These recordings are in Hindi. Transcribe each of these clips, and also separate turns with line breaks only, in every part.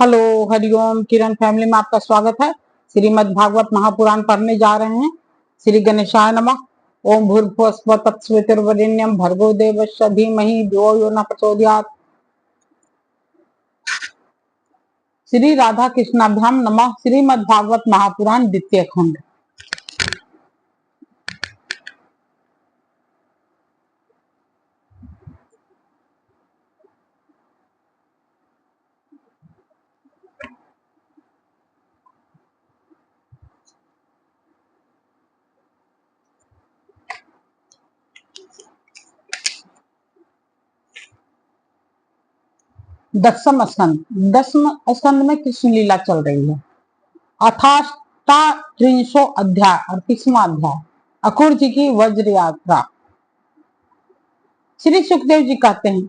हेलो, हरिओम। किरण फैमिली में आपका स्वागत है। श्रीमद् भागवत महापुराण पढ़ने जा रहे हैं। श्री गणेशाय नमः। ओम भूर्भुवः स्वः तत्सवितुर्वरेण्यं भर्गो देवस्य धीमहि धियो यो न प्रचोदयात्। श्री राधा कृष्णाभ्याम नमः। श्रीमद् भागवत महापुराण द्वितीय खंड। दसम स्कंद में कृष्ण लीला चल रही है। अथाष्टात्रिंशो अध्याय, 38वां अध्याय, अक्रूर जी की वज्र यात्रा। श्री सुखदेव जी कहते हैं,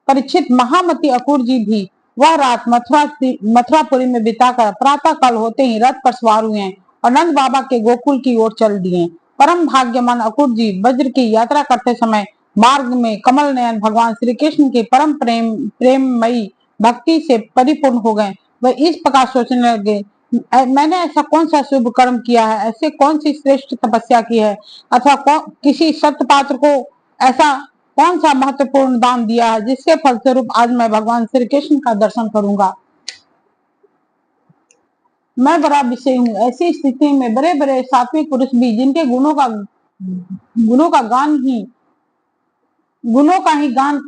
परीक्षित, महामती अक्रूर जी भी वह रात मथुरापुरी में बिताकर प्रातः काल होते ही रथ पर सवार हुए और नंद बाबा के गोकुल की ओर चल दिए। परम भाग्यवान अक्रूर जी वज्र की यात्रा करते समय मार्ग में कमल नयन भगवान श्री कृष्ण के परम प्रेममयी भक्ति से परिपूर्ण हो गए। वह इस प्रकार सोचने लगे, मैंने ऐसा कौन सा शुभ कर्म किया है, ऐसे कौन सी श्रेष्ठ तपस्या की है, अथवा किसी सत्य पात्र को ऐसा कौन सा महत्वपूर्ण दान दिया है जिसके फलस्वरूप आज मैं भगवान श्री कृष्ण का दर्शन करूंगा। मैं बड़ा विषय हूँ। ऐसी स्थिति में बड़े बड़े सात्विक पुरुष भी जिनके गुणों का ही गान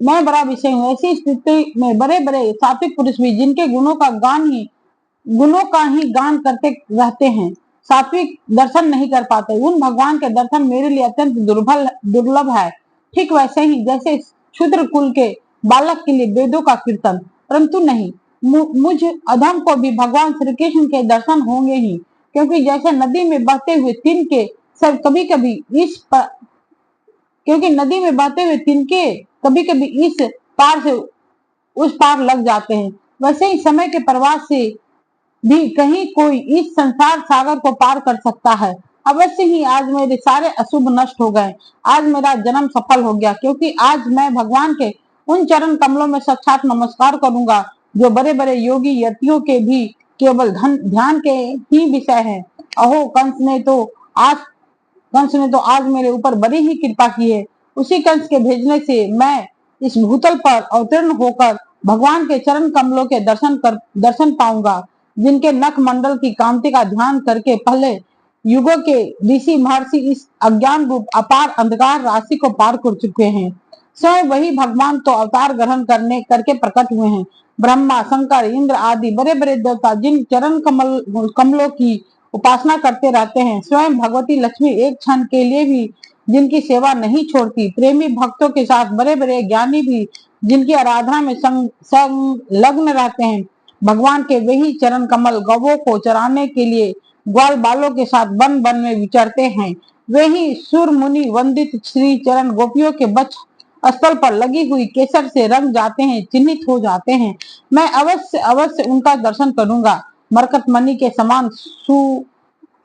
मैं बड़ा विषय हूँ। ऐसी स्थिति में बड़े बड़े सात्विक पुरुष भी जिनके गुणों का ही गान करते रहते हैं, सात्विक दर्शन नहीं कर पाते। उन भगवान के दर्शन मेरे लिए अत्यंत दुर्लभ है। ठीक वैसे ही जैसे शूद्र कुल के बालक के लिए वेदों का कीर्तन, परंतु नहीं, मुझ अधम को भी भगवान श्री कृष्ण के दर्शन होंगे ही, क्योंकि जैसे नदी में बहते हुए तिनके सब कभी कभी इस पार से उस पार लग जाते हैं, वैसे ही समय के प्रवाह से भी कहीं कोई इस संसार सागर को पार कर सकता है। अवश्य ही आज मेरे सारे अशुभ नष्ट हो गए। आज मेरा जन्म सफल हो गया, क्योंकि आज मैं भगवान के उन चरण कमलों में साक्षात नमस्कार करूंगा जो बड़े बड़े योगी यतियों के भी केवल ध्यान के ही विषय है। अहो, कंस ने तो आज मेरे ऊपर बड़ी ही कृपा की है। उसी कंस के भेजने से मैं इस भूतल पर अवतीर्ण होकर भगवान के चरण कमलों के दर्शन पाऊंगा, जिनके नख मंडल की कांति का ध्यान करके पहले युगों के ऋषि महर्षि इस अज्ञान रूप अपार अंधकार राशि को पार कर चुके हैं। स्वयं वही भगवान तो अवतार ग्रहण करके प्रकट हुए हैं। ब्रह्मा, शंकर, इंद्र आदि बड़े बड़े देवता जिन चरण कमलों की उपासना करते रहते हैं, स्वयं भगवती लक्ष्मी एक क्षण के लिए भी जिनकी सेवा नहीं छोड़ती, प्रेमी भक्तों के साथ बड़े बड़े ज्ञानी भी जिनकी आराधना में संलग्न रहते हैं, भगवान के वही चरण कमल गवों को चराने के लिए ग्वाल बालों के साथ वन वन में विचरते हैं, वही सुर मुनि वंदित श्री चरण गोपियों के बच स्थल पर लगी हुई केसर से रंग जाते हैं, चिन्हित हो जाते हैं। मैं अवश्य उनका दर्शन करूंगा। मरकतमणि के समान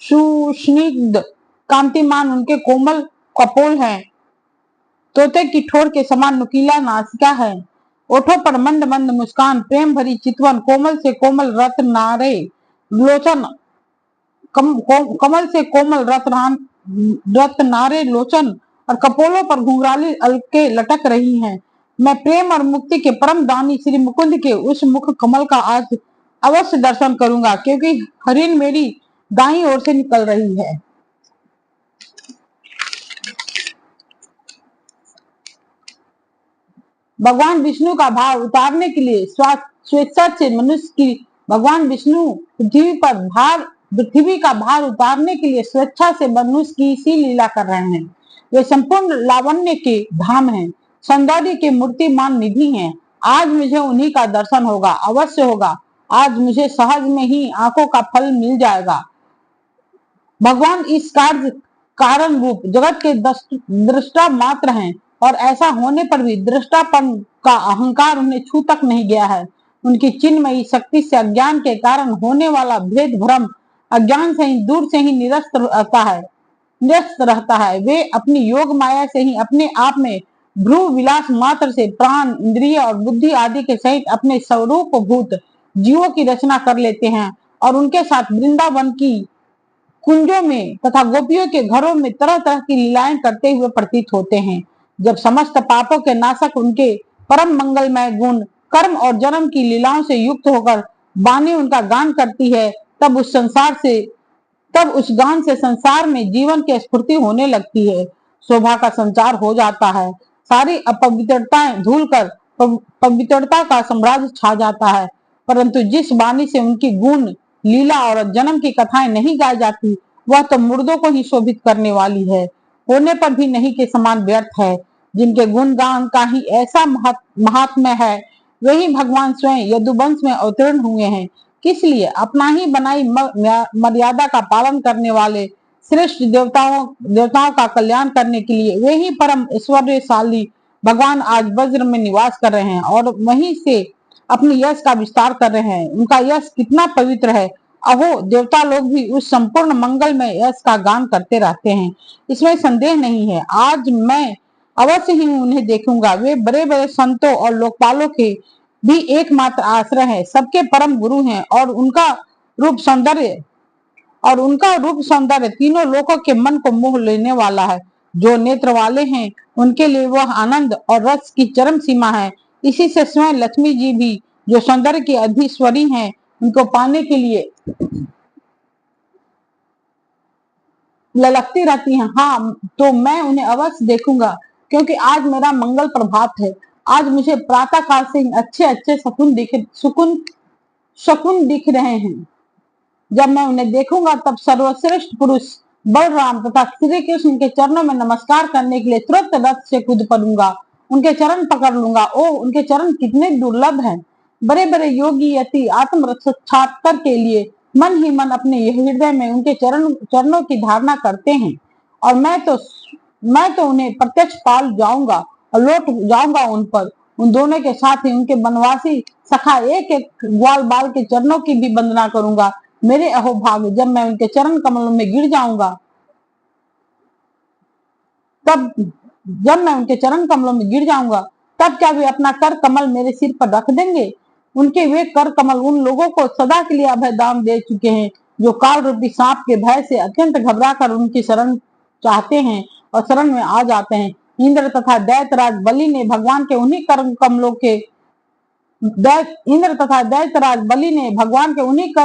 सुस्निग्ध कांतिमान उनके कोमल कपोल हैं, तोते की ठोर के समान नुकीला नासिका है, ओठों पर मंद मंद मुस्कान, प्रेम भरी चितवन, कोमल से कोमल रत्नारे लोचन, कमल से कोमल रत्नारे लोचन और कपोलों पर घुंघराली अलके लटक रही हैं। मैं प्रेम और मुक्ति के परम दानी श्री मुकुंद के उस मुख कमल का आज अवश्य दर्शन करूंगा, क्योंकि हरिण मेरी दाईं ओर से निकल रही है। भगवान विष्णु का भार उतारने के लिए स्वेच्छा से मनुष्य की भगवान विष्णु पृथ्वी का भार उतारने के लिए स्वेच्छा से मनुष्य की सी लीला कर रहे हैं। वे संपूर्ण लावण्य के धाम हैं, सौंदर्य के मूर्तिमान निधि हैं। आज मुझे उन्हीं का दर्शन होगा, अवश्य होगा। आज मुझे सहज में ही आंखों का फल मिल जाएगा। भगवान इस कारण रूप जगत के दृष्टा मात्र हैं, और ऐसा होने पर भी दृष्टापन का अहंकार उन्हें छू तक नहीं गया है। उनकी चिन्मयी शक्ति से अज्ञान के कारण होने वाला भेद भ्रम अज्ञान से ही दूर से ही निरस्त रहता है। वे अपनी योग माया से ही अपने आप में भ्रू विलास मात्र से प्राण, इंद्रिय और बुद्धि आदि के सहित अपने स्वरूप भूत जीवों की रचना कर लेते हैं और उनके साथ वृंदावन की कुंजों में तथा गोपियों के घरों में तरह तरह की लीलाएं करते हुए प्रतीत होते हैं। जब समस्त पापों के नाशक उनके परम मंगलमय गुण कर्म और जन्म की लीलाओं से युक्त होकर वाणी उनका गान करती है, तब उस गान से संसार में जीवन की स्फूर्ति होने लगती है, शोभा का संचार हो जाता है, सारी अपवित्रताएं धूल कर पवित्रता का साम्राज्य छा जाता है। परंतु जिस वाणी से उनकी गुण लीला और जन्म की कथाएं नहीं गाई जाती, वह तो मुर्दों को ही शोभित करने वाली है, होने पर भी नहीं के समान व्यर्थ है। जिनके गुणगान का ही ऐसा महात्म्य है, वही भगवान स्वयं यदुवंश में अवतीर्ण हुए हैं। किस लिए? अपना ही बनाई मर्यादा का पालन करने वाले श्रेष्ठ देवताओं का कल्याण करने के लिए वे ही परम ऐश्वर्यशाली भगवान आज वज्र में निवास कर रहे हैं और वहीं से अपनी यश का विस्तार कर रहे हैं। उनका यश कितना पवित्र है, अहो देवता लोग भी उस संपूर्ण मंगल में यश का गान करते रहते हैं, इसमें संदेह नहीं है। आज मैं अवश्य ही उन्हें देखूंगा। वे बड़े बड़े संतों और लोकपालों के भी एकमात्र आश्रय है, सबके परम गुरु हैं और उनका रूप सौंदर्य तीनों लोगों के मन को मोह लेने वाला है। जो नेत्र वाले हैं उनके लिए वह आनंद और रस की चरम सीमा है। इसी से स्वयं लक्ष्मी जी भी जो सौंदर्य की अधीश्वरी हैं, उनको पाने के लिए ललकती रहती हैं। हाँ, तो मैं उन्हें अवश्य देखूंगा, क्योंकि आज मेरा मंगल प्रभात है। आज मुझे प्रातः काल से अच्छे अच्छे शकुन दिख रहे हैं। जब मैं उन्हें देखूंगा तब सर्वश्रेष्ठ पुरुष बलराम तथा श्री कृष्ण के चरणों में नमस्कार करने के लिए तुरंत रथ से कूद पड़ूंगा, उनके चरण पकड़ लूंगा। ओह, उनके चरण कितने दुर्लभ हैं। बड़े बड़े योगी यति आत्म साक्षात्कार के लिए मन ही मन अपने हृदय में उनके चरणों की धारणा करते हैं और मैं तो उन्हें प्रत्यक्ष पाल जाऊंगा और लौट जाऊंगा उन दोनों के साथ ही उनके बनवासी सखा एक एक ग्वाल बाल के चरणों की भी वंदना करूंगा। मेरे अहोभाग्य, जब मैं उनके चरण कमलों में गिर जाऊंगा तब क्या वे अपना कर कमल मेरे सिर पर रख देंगे? उनके वे कर कमल उन लोगों को सदा के लिए अभय दान दे चुके हैं जो काल रूपी सांप के भय से अत्यंत घबरा कर उनकी शरण चाहते हैं और शरण में आ जाते हैं। इंद्र तथा दैत्यराज बलि ने भगवान के उन्हीं कर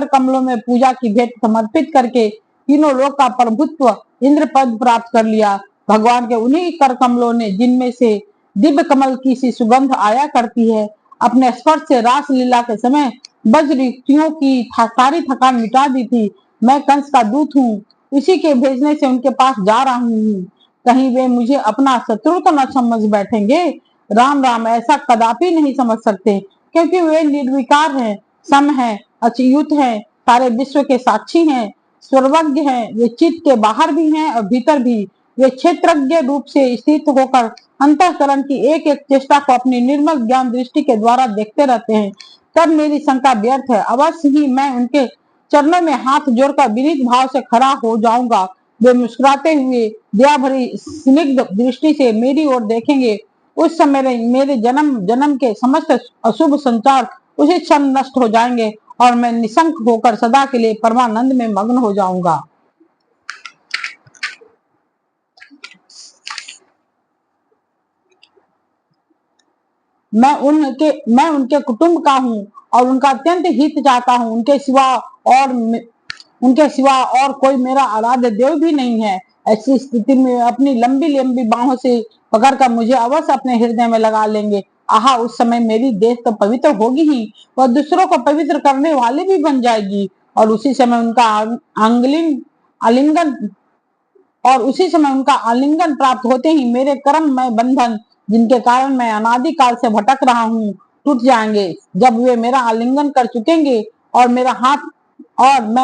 कमलों में पूजा की भेंट समर्पित करके तीनों लोक का प्रभुत्व इंद्र पद प्राप्त कर लिया। भगवान के उन्हीं कर कमलों ने, जिनमें से दिव्य कमल की सी सुगंध आया करती है, अपने स्पर्श से रास लीला के समय बज्रयुक्तियों की सारी थकान मिटा दी थी। मैं कंस का दूत हूँ, उसी के भेजने से उनके पास जा रहा हूँ। कहीं वे मुझे अपना शत्रु तो न समझ बैठेंगे। राम राम, ऐसा कदापि नहीं समझ सकते, क्योंकि वे निर्विकार हैं, सम हैं, अच्युत हैं, सारे विश्व के साक्षी हैं, सर्वज्ञ हैं। वे चित्त के बाहर भी हैं और भीतर भी। वे क्षेत्रज्ञ रूप से स्थित होकर अंतःकरण की एक एक चेष्टा को अपनी निर्मल ज्ञान दृष्टि के द्वारा देखते रहते हैं। तब मेरी शंका व्यर्थ है। अवश्य ही मैं उनके चरणों में हाथ जोड़कर विनीत भाव से खड़ा हो जाऊंगा। वे मुस्कुराते हुए दया भरी स्निग्ध दृष्टि से मेरी ओर देखेंगे। उस समय मेरे जन्म जन्म के समस्त अशुभ संचार उसी क्षण नष्ट हो जाएंगे और मैं निशंक होकर सदा के लिए परमानंद में मग्न हो जाऊंगा। मैं उनके कुटुंब का हूँ और उनका अत्यंत हित चाहता हूँ। उनके सिवा और कोई मेरा आराध्य देव भी नहीं है। ऐसी स्थिति में अपनी लंबी लंबी बाहों से पकड़कर मुझे अवश्य अपने हृदय में लगा लेंगे। आहा, उस समय मेरी देह तो पवित्र होगी ही, वह दूसरों को पवित्र करने वाली भी बन जाएगी और उसी समय उनका आलिंगन प्राप्त होते ही मेरे कर्म में बंधन, जिनके कारण मैं अनादिकाल से भटक रहा हूँ, टूट जाएंगे। जब वे मेरा आलिंगन कर चुकेंगे और मैं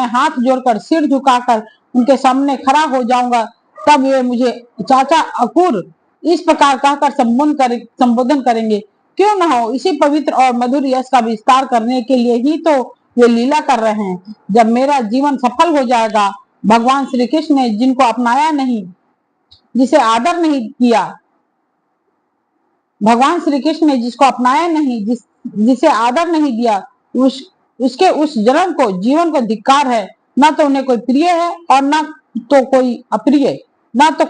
हाथ जोड़कर सिर झुकाकर उनके सामने खड़ा हो जाऊंगा, तब वे मुझे चाचा अकुर इस प्रकार कहकर संबोधन करेंगे। क्यों न हो, इसी पवित्र और मधुर यश का विस्तार करने के लिए ही तो वे लीला कर रहे हैं। जब मेरा जीवन सफल हो जाएगा, भगवान श्री कृष्ण ने जिनको अपनाया नहीं, जिसे आदर नहीं किया, भगवान श्री कृष्ण ने जिसको अपनाया नहीं, जिसे आदर नहीं दिया, उसके उस जन्म को, जीवन को धिक्कार है। न तो उन्हें कोई प्रिय है और न तो कोई अप्रिय, न तो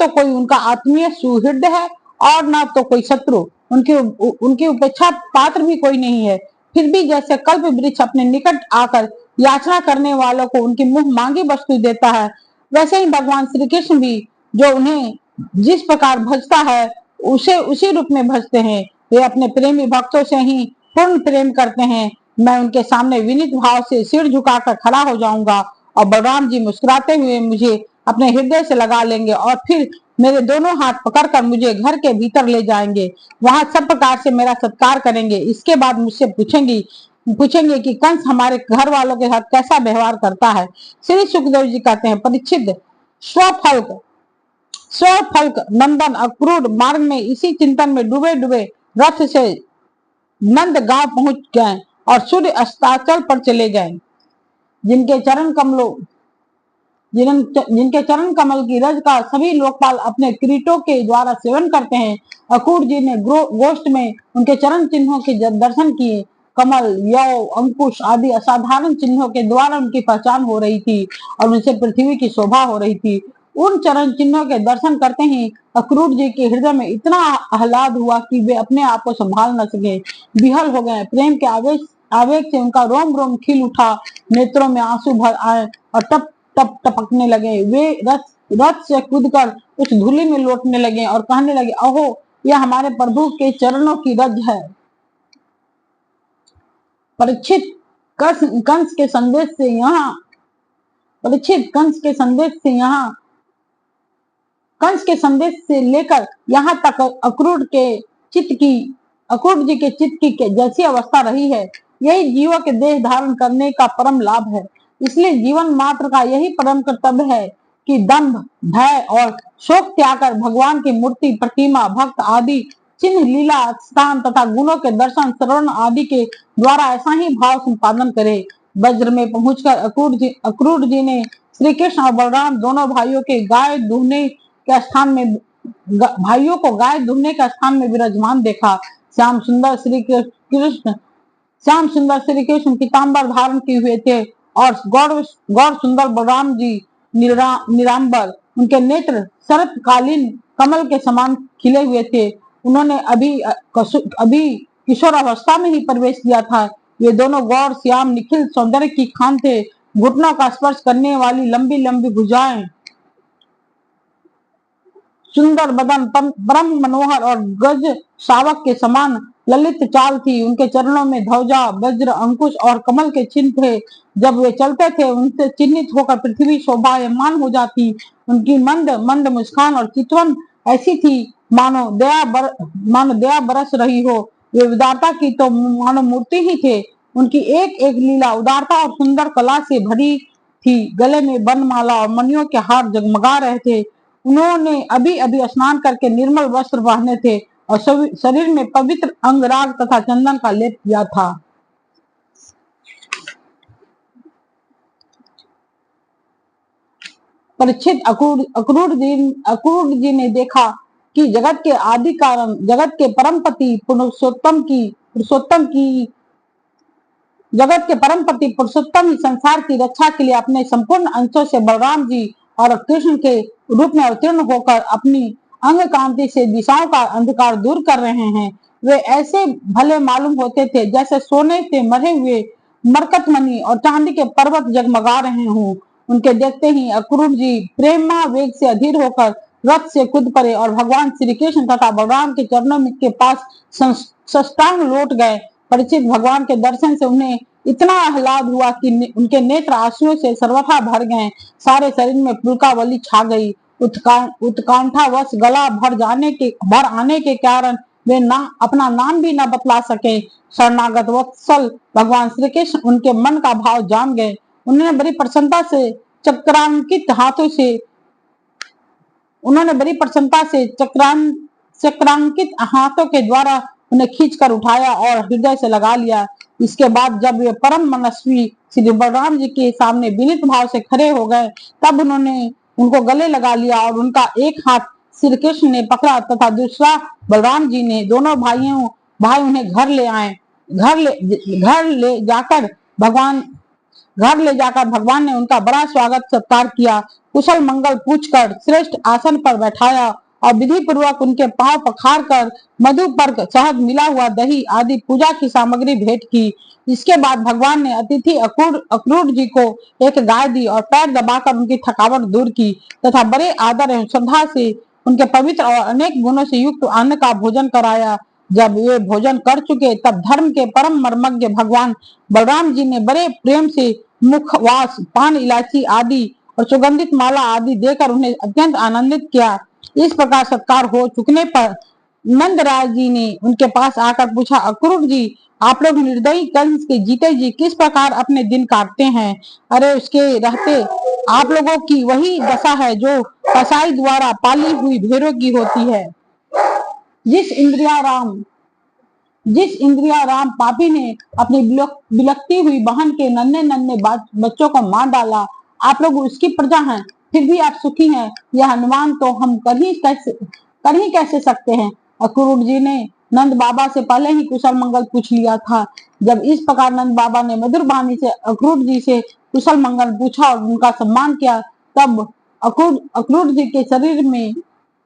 कोई उनका आत्मीय सुहृद है और न तो कोई शत्रु। उनकी उपेक्षा पात्र भी कोई नहीं है। फिर भी जैसे कल्प वृक्ष अपने निकट आकर याचना करने वालों को उनकी मुंह मांगी वस्तु देता है, वैसे ही भगवान श्री कृष्ण भी जो उन्हें जिस प्रकार भजता है उसे उसी रूप में भजते हैं। वे अपने प्रेमी भक्तों से ही पूर्ण प्रेम करते हैं। मैं उनके सामने विनीत भाव से सिर झुकाकर खड़ा हो जाऊंगा और बलराम जी मुस्कुराते हुए मुझे अपने हृदय से लगा लेंगे और फिर मेरे दोनों हाथ पकड़कर मुझे घर के भीतर ले जाएंगे। वहां सब प्रकार से मेरा सत्कार करेंगे। इसके बाद मुझसे पूछेंगे कि कंस हमारे घर वालों के साथ कैसा व्यवहार करता है। श्री सुखदेव जी कहते हैं, परीक्षित, स्वफल्क नंदन अक्रूर मार्ग में इसी चिंतन में डूबे डूबे रथ से नंद गांव पहुंच गए और सूर्य अस्ताचल पर चले गए। जिनके चरण कमल की रज का सभी लोकपाल अपने किरीटों के द्वारा सेवन करते हैं, अक्रूर जी ने गोष्ठ में उनके चरण चिन्हों के दर्शन किए। कमल, यव, अंकुश आदि असाधारण चिन्हों के द्वारा उनकी पहचान हो रही थी और उनसे पृथ्वी की शोभा हो रही थी। उन चरण चिन्हों के दर्शन करते ही अक्रूर जी के हृदय में इतना आह्लाद हुआ कि वे अपने आप को संभाल न सके, विहल हो गए। प्रेम के आवेग से उनका रोम रोम खिल उठा, नेत्रों में आंसू भर आए और टप टप टपकने लगे। वे रथ से कूदकर उस धूलि में लौटने लगे और कहने लगे, अहो, यह हमारे प्रभु के चरणों की रज है। परीक्षित, कंस के संदेश से यहाँ कंस के संदेश से लेकर यहाँ तक अक्रूर जी के चित्त की जैसी अवस्था रही है, यही जीवों के देह धारण करने का परम लाभ है। इसलिए जीवन मात्र का यही परम कर्तव्य है कि दंभ, भय और शोक त्याग कर भगवान की मूर्ति, प्रतिमा, भक्त आदि चिन्ह, लीला, स्थान तथा गुणों के दर्शन, श्रवण आदि के द्वारा ऐसा ही भाव संपादन करे। वज्र में पहुंचकर अक्रूर जी ने श्री कृष्ण और बलराम दोनों भाइयों को गाय दुहने के स्थान में विराजमान देखा। श्याम सुंदर श्री कृष्ण पीताम्बर धारण किए हुए थे और गौर सुंदर बलराम जी निरांबर। उनके नेत्र शरतकालीन कमल के समान खिले हुए थे। उन्होंने अभी किशोर अवस्था में ही प्रवेश किया था। ये दोनों गौर श्याम निखिल सौंदर्य की खान थे। घुटनों का स्पर्श करने वाली लंबी लंबी भुजाएं, सुंदर बदन, परम मनोहर और गज शावक के समान ललित चाल थी। उनके चरणों में ध्वजा, वज्र, अंकुश और कमल के चिन्ह थे। जब वे चलते थे उनसे चिन्हित होकर पृथ्वी शोभायमान हो जाती। उनकी मंद मंद मुस्कान और चितवन ऐसी थी मानो दया बरस रही हो। वे उदारता की तो मानो मूर्ति ही थे। उनकी एक एक लीला उदारता और सुंदर कला से भरी थी। गले में बनमाला और मणियों के हार जगमगा रहे थे। उन्होंने अभी अभी स्नान करके निर्मल वस्त्र पहने थे और शरीर में पवित्र अंगराग तथा चंदन का लेप किया था। परीक्षित, अक्रूर जी ने देखा कि जगत के आदि कारण, जगत के परमपति पुरुषोत्तम ही संसार की रक्षा के लिए अपने संपूर्ण अंशों से बलराम जी और कृष्ण के रूप में अवतीर्ण होकर अपनी अंग कांति से दिशाओं का अंधकार दूर कर रहे हैं। वे ऐसे भले मालूम होते थे जैसे सोने से मरे हुए मरकतमणि और चांदी के पर्वत जगमगा रहे हों। उनके देखते ही अक्रूर जी प्रेमा वेग से अधीर होकर रथ से कूद पड़े और भगवान श्री कृष्ण तथा बलराम के चरणों के पास साष्टांग लौट गए। परिचित, भगवान के दर्शन से उन्हें इतना आह्लाद हुआ कि उनके नेत्र आंसुओं से सर्वथा भर गए। सारे शरीर में पुलकावली छा गई। उत्कंठावश गला भर आने के कारण वे अपना नाम भी न बतला सके। शरणागत वत्सल भगवान श्री कृष्ण उनके मन का भाव जान गए। उन्होंने बड़ी प्रसन्नता से चक्रांकित हाथों के द्वारा उन्हें खींचकर उठाया और हृदय से लगा लिया। इसके बाद जब वे परम मनस्वी श्री बलराम जी के सामने विनीत भाव से खड़े हो गए, तब उन्होंने उनको गले लगा लिया और उनका एक हाथ श्री कृष्ण ने पकड़ा तथा दूसरा बलराम जी ने। दोनों भाई उन्हें घर ले जाकर भगवान घर ले जाकर भगवान ने उनका बड़ा स्वागत सत्कार किया, कुशल मंगल पूछकर श्रेष्ठ आसन पर बैठाया और विधि पूर्वक उनके पांव पखार कर मधु पर्क, शहद मिला हुआ दही आदि पूजा की सामग्री भेंट की। इसके बाद भगवान ने अतिथि अक्रूर जी को एक गाय दी और पैर दबाकर उनकी थकावट दूर की तथा बड़े आदर एवं श्रद्धा से उनके पवित्र और अनेक गुणों से युक्त अन्न का भोजन कराया। जब वे भोजन कर चुके तब धर्म के परम मर्मज्ञ भगवान बलराम जी ने बड़े प्रेम से मुखवास, पान, इलायची आदि और सुगंधित माला आदि देकर उन्हें अत्यंत आनंदित किया। इस प्रकार सत्कार हो चुकने पर नंद राय जी ने उनके पास आकर पूछा, अक्रूर जी, आप लोग निर्दयी कंस के जीते जी किस प्रकार अपने दिन काटते हैं? अरे उसके रहते आप लोगों की वही दशा है जो कसाई द्वारा पाली हुई भेड़ों की होती है। जिस इंद्रिया राम पापी ने अपनी बिलखती हुई बहन के नन्हे नन्हे बच्चों को मार डाला, आप लोग उसकी प्रजा हैं, फिर भी आप सुखी हैं, यह अनुमान तो हम कर ही कैसे सकते हैं? अक्रूर जी ने नंद बाबा से पहले ही कुशल मंगल पूछ लिया था। जब इस प्रकार नंद बाबा ने मधुर वाणी से अक्रूर जी से कुशल मंगल पूछा और उनका सम्मान किया, तब अक्रूर जी के शरीर में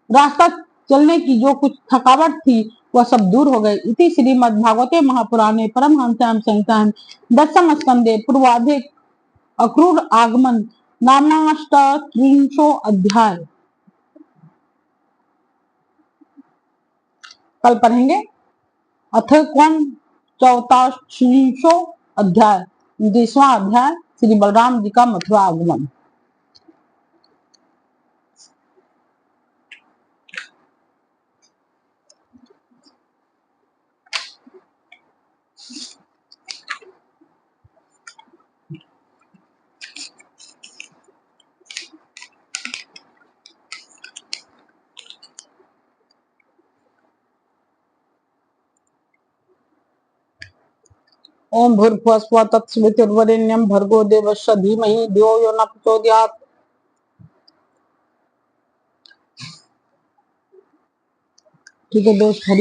रास्ता चलने की जो कुछ थकावट थी वह सब दूर हो गई। इति श्रीमद् भागवते महापुराणे परमहंस्यां संहितायां दशम स्कंदे पूर्वार्धे अक्रूर आगमन नामाष्टत्रिंशो अध्याय। कल पढ़ेंगे अथ कौन 14वां अध्याय, 20वां अध्याय श्री बलराम जी का मथुरा आगमन। ओम भूर्भुवस्सुः तत्सवितुर्वरेण्यं भर्गो देवस्य धीमहि धियो यो न प्रचोदयात्। ठीक है दोस्त, हरि ओम।